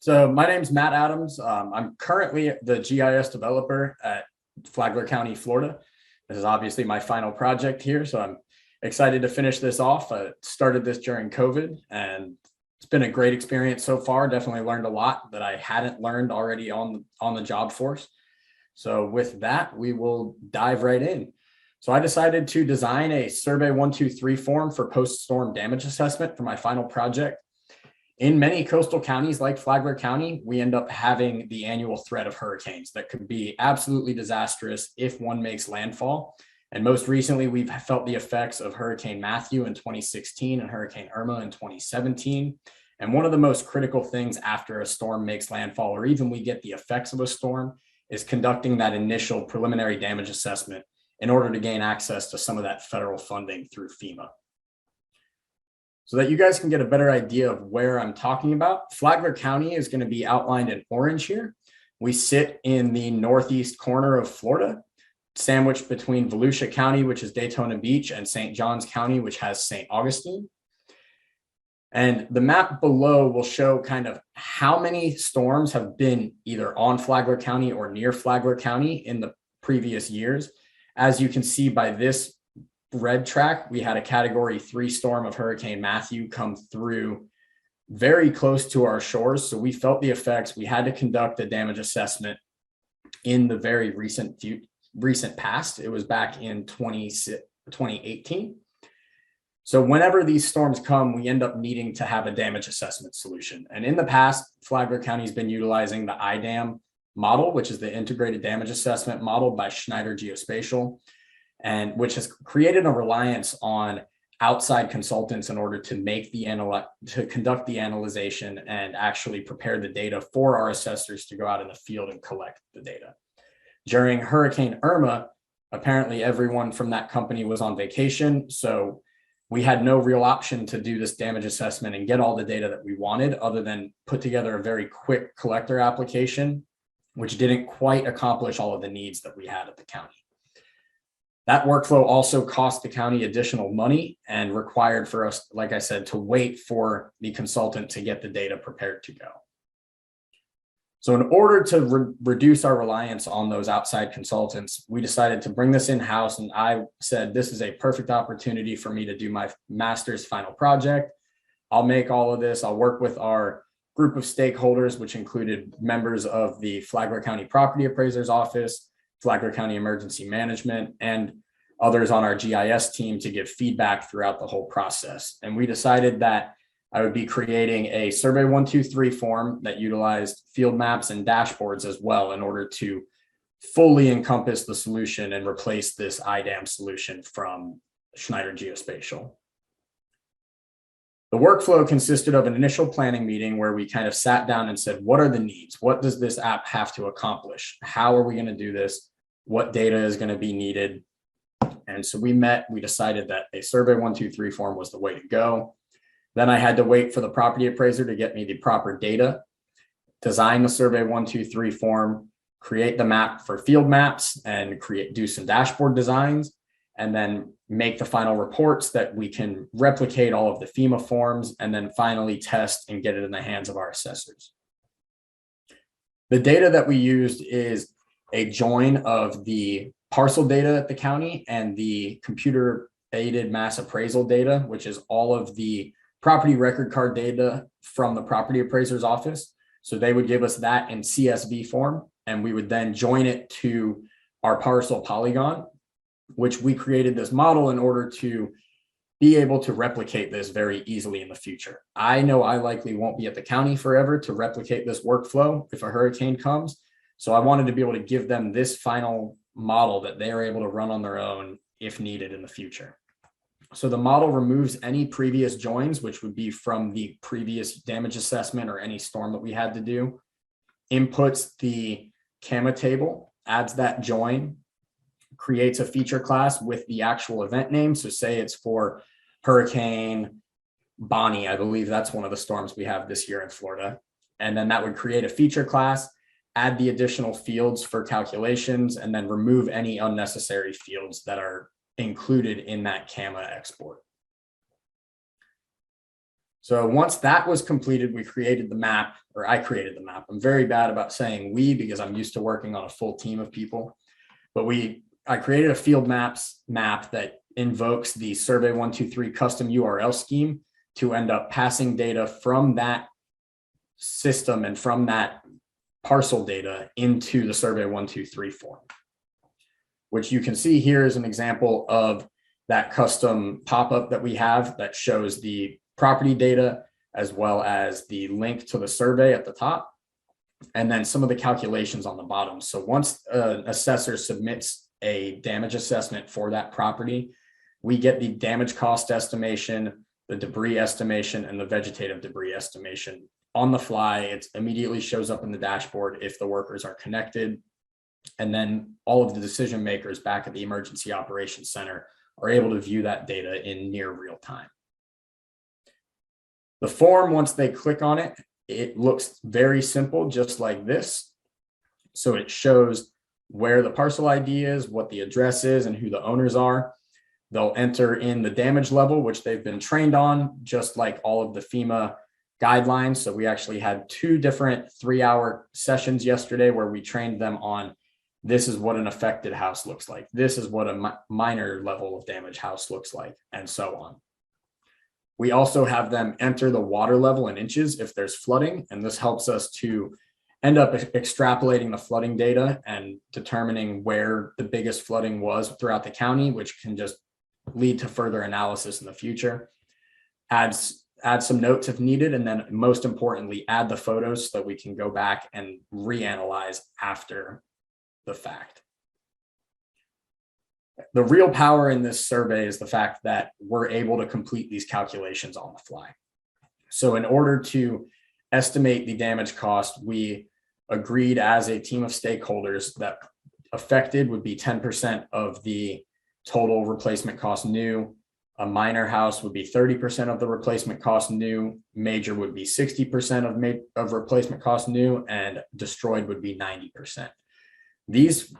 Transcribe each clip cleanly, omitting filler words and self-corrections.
So my name's Matt Adams. I'm currently the GIS developer at Flagler County, Florida. This is obviously my final project here, so I'm excited to finish this off. I started this during COVID, and it's been a great experience so far. Definitely learned a lot that I hadn't learned already on the job force. So with that, we will dive right in. So I decided to design a Survey 123 form for post-storm damage assessment for my final project. In many coastal counties like Flagler County, we end up having the annual threat of hurricanes that could be absolutely disastrous if one makes landfall. And most recently, we've felt the effects of Hurricane Matthew in 2016 and Hurricane Irma in 2017. And one of the most critical things after a storm makes landfall, or even we get the effects of a storm, is conducting that initial preliminary damage assessment in order to gain access to some of that federal funding through FEMA. So that you guys can get a better idea of where I'm talking about, Flagler County is going to be outlined in orange here. We sit in the northeast corner of Florida, sandwiched between Volusia County, which is Daytona Beach, and St. Johns County, which has St. Augustine. And the map below will show kind of how many storms have been either on Flagler County or near Flagler County in the previous years. As you can see by this red track, we had a Category 3 storm of Hurricane Matthew come through very close to our shores. So we felt the effects. We had to conduct a damage assessment in the very recent past. It was back in 2018. So whenever these storms come, we end up needing to have a damage assessment solution. And in the past, Flagler County has been utilizing the IDAM model, which is the Integrated Damage Assessment model by Schneider Geospatial, and which has created a reliance on outside consultants in order to make to conduct the analyzation and actually prepare the data for our assessors to go out in the field and collect the data. During Hurricane Irma, apparently everyone from that company was on vacation, so we had no real option to do this damage assessment and get all the data that we wanted other than put together a very quick collector application, which didn't quite accomplish all of the needs that we had at the county. That workflow also cost the county additional money and required for us, like I said, to wait for the consultant to get the data prepared to go. So in order to reduce our reliance on those outside consultants, we decided to bring this in-house, and I said, this is a perfect opportunity for me to do my master's final project. I'll make all of this. I'll work with our group of stakeholders, which included members of the Flagler County Property Appraiser's Office, Flagler County Emergency Management, and others on our GIS team to give feedback throughout the whole process. And we decided that I would be creating a Survey 123 form that utilized field maps and dashboards as well in order to fully encompass the solution and replace this IDAM solution from Schneider Geospatial. The workflow consisted of an initial planning meeting where we kind of sat down and said, what are the needs? What does this app have to accomplish? How are we going to do this? What data is going to be needed? And so we decided that a Survey 123 form was the way to go. Then I had to wait for the property appraiser to get me the proper data, design the Survey 123 form, create the map for field maps, and do some dashboard designs, and then make the final reports that we can replicate all of the FEMA forms, and then finally test and get it in the hands of our assessors. The data that we used is a join of the parcel data at the county and the computer-aided mass appraisal data, which is all of the property record card data from the property appraiser's office. So they would give us that in CSV form, and we would then join it to our parcel polygon, which we created this model in order to be able to replicate this very easily in the future. I know I likely won't be at the county forever to replicate this workflow if a hurricane comes. So I wanted to be able to give them this final model that they are able to run on their own if needed in the future. So the model removes any previous joins, which would be from the previous damage assessment or any storm that we had to do, inputs the CAMA table, adds that join, creates a feature class with the actual event name. So say it's for Hurricane Bonnie, I believe that's one of the storms we have this year in Florida. And then that would create a feature class, add the additional fields for calculations, and then remove any unnecessary fields that are included in that CAMA export. So once that was completed, we created the map, or I created the map. I'm very bad about saying we because I'm used to working on a full team of people. But I created a field map that invokes the Survey123 custom URL scheme to end up passing data from that system and from that parcel data into the Survey123 form, which you can see here is an example of that custom pop-up that we have that shows the property data as well as the link to the survey at the top, and then some of the calculations on the bottom. So once an assessor submits a damage assessment for that property, we get the damage cost estimation, the debris estimation, and the vegetative debris estimation on the fly. It immediately shows up in the dashboard if the workers are connected. And then all of the decision makers back at the Emergency Operations Center are able to view that data in near real time. The form, once they click on it, it looks very simple, just like this. So it shows where the parcel ID is, what the address is, and who the owners are. They'll enter in the damage level, which they've been trained on, just like all of the FEMA guidelines. So we actually had 2 different 3-hour sessions yesterday where we trained them on this is what an affected house looks like. This is what a minor level of damage house looks like, and so on. We also have them enter the water level in inches if there's flooding, and this helps us to end up extrapolating the flooding data and determining where the biggest flooding was throughout the county, which can just lead to further analysis in the future. Add some notes if needed, and then most importantly, add the photos so that we can go back and reanalyze after the fact. The real power in this survey is the fact that we're able to complete these calculations on the fly. So in order to estimate the damage cost, we agreed as a team of stakeholders that affected would be 10% of the total replacement cost new. A minor house would be 30% of the replacement cost new. Major would be 60% of replacement cost new, and destroyed would be 90%. These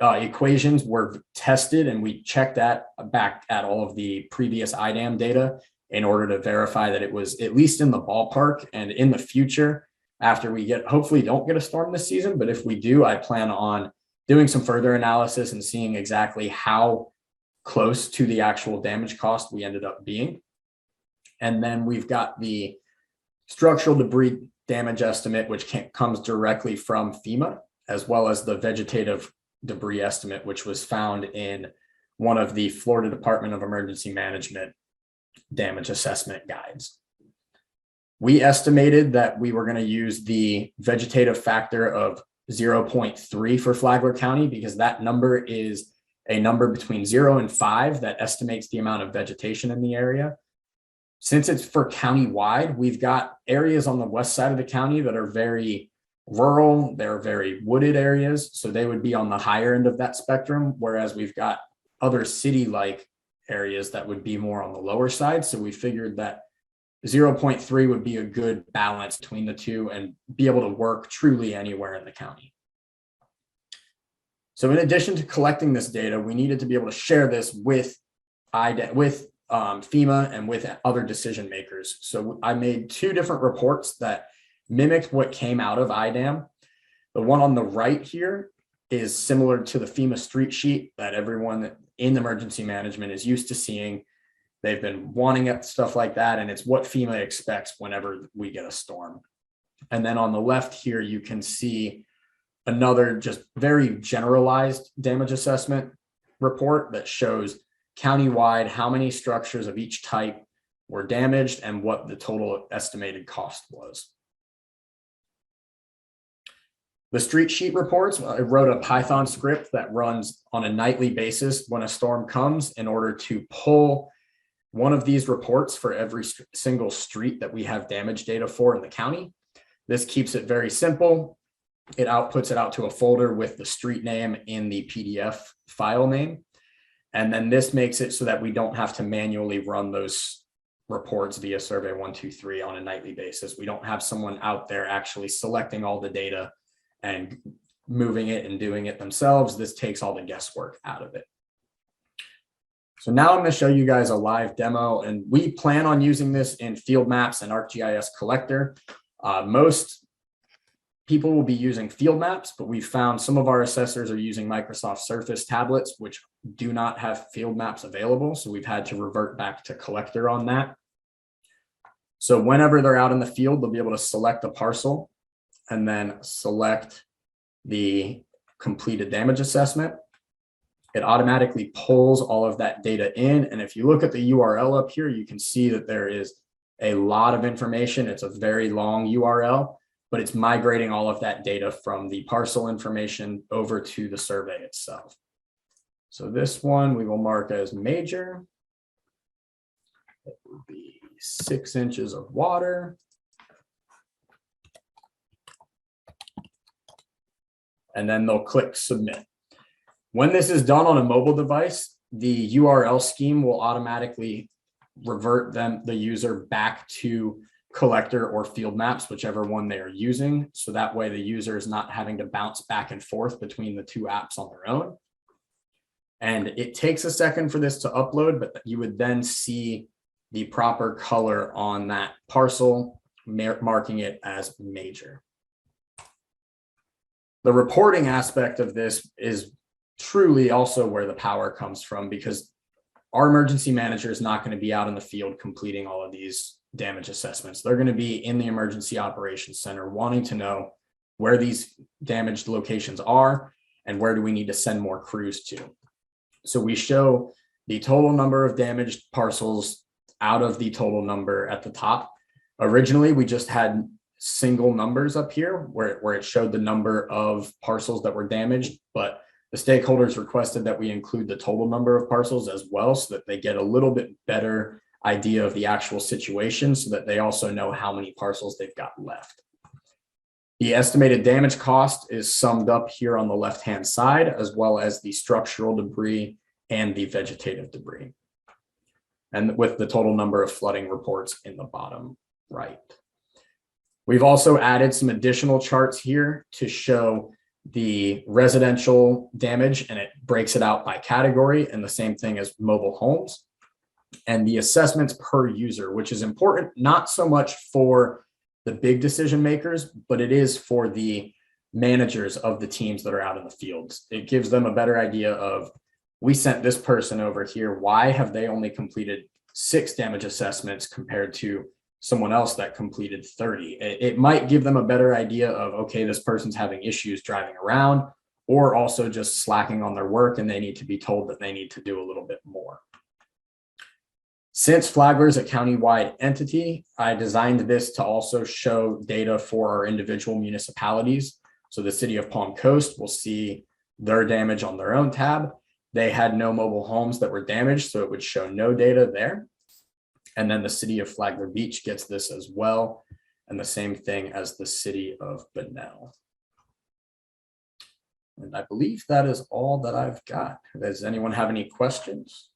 equations were tested, and we checked back at all of the previous IDAM data in order to verify that it was at least in the ballpark. And in the future, after we hopefully don't get a storm this season, but if we do, I plan on doing some further analysis and seeing exactly how close to the actual damage cost we ended up being. And then we've got the structural debris damage estimate, which comes directly from FEMA, as well as the vegetative debris estimate, which was found in one of the Florida Department of Emergency Management damage assessment guides. We estimated that we were going to use the vegetative factor of 0.3 for Flagler County because that number is a number between 0 and 5 that estimates the amount of vegetation in the area. Since it's for county-wide, we've got areas on the west side of the county that are very rural, they're very wooded areas, so they would be on the higher end of that spectrum, whereas we've got other city-like areas that would be more on the lower side. So we figured that 0.3 would be a good balance between the two and be able to work truly anywhere in the county. So in addition to collecting this data, we needed to be able to share this with FEMA and with other decision makers. So I made 2 different reports that mimicked what came out of IDAM. The one on the right here is similar to the FEMA street sheet that everyone in emergency management is used to seeing. They've been wanting stuff like that, and it's what FEMA expects whenever we get a storm. And then on the left here, you can see another just very generalized damage assessment report that shows countywide how many structures of each type were damaged and what the total estimated cost was. The street sheet reports, I wrote a Python script that runs on a nightly basis when a storm comes in order to pull one of these reports for every single street that we have damage data for in the county. This keeps it very simple. It outputs it out to a folder with the street name in the PDF file name. And then this makes it so that we don't have to manually run those reports via Survey123 on a nightly basis. We don't have someone out there actually selecting all the data and moving it and doing it themselves. This takes all the guesswork out of it. So now I'm going to show you guys a live demo, and we plan on using this in Field Maps and ArcGIS Collector. Most people will be using Field Maps, but we've found some of our assessors are using Microsoft Surface tablets, which do not have Field Maps available. So we've had to revert back to Collector on that. So whenever they're out in the field, they'll be able to select a parcel and then select the completed damage assessment. It automatically pulls all of that data in. And if you look at the URL up here, you can see that there is a lot of information. It's a very long URL, but it's migrating all of that data from the parcel information over to the survey itself. So this one we will mark as major. It will be 6 inches of water. And then they'll click submit. When this is done on a mobile device, the URL scheme will automatically revert the user back to Collector or Field Maps, whichever one they are using. So that way the user is not having to bounce back and forth between the two apps on their own. And it takes a second for this to upload, but you would then see the proper color on that parcel, marking it as major. The reporting aspect of this is truly also where the power comes from, because our emergency manager is not going to be out in the field completing all of these damage assessments. They're going to be in the emergency operations center wanting to know where these damaged locations are and where do we need to send more crews to. So we show the total number of damaged parcels out of the total number at the top. Originally, we just had single numbers up here where it showed the number of parcels that were damaged, but the stakeholders requested that we include the total number of parcels as well, so that they get a little bit better idea of the actual situation, so that they also know how many parcels they've got left. The estimated damage cost is summed up here on the left-hand side, as well as the structural debris and the vegetative debris, and with the total number of flooding reports in the bottom right. We've also added some additional charts here to show the residential damage, and it breaks it out by category, and the same thing as mobile homes, and the assessments per user, which is important, not so much for the big decision makers, but it is for the managers of the teams that are out in the fields. It gives them a better idea of, we sent this person over here, why have they only completed 6 damage assessments compared to someone else that completed 30. It might give them a better idea of, okay, this person's having issues driving around, or also just slacking on their work and they need to be told that they need to do a little bit more. Since Flagler is a countywide entity, I designed this to also show data for our individual municipalities. So the city of Palm Coast will see their damage on their own tab. They had no mobile homes that were damaged, so it would show no data there. And then the city of Flagler Beach gets this as well, and the same thing as the city of Bunnell. And I believe that is all that I've got. Does anyone have any questions?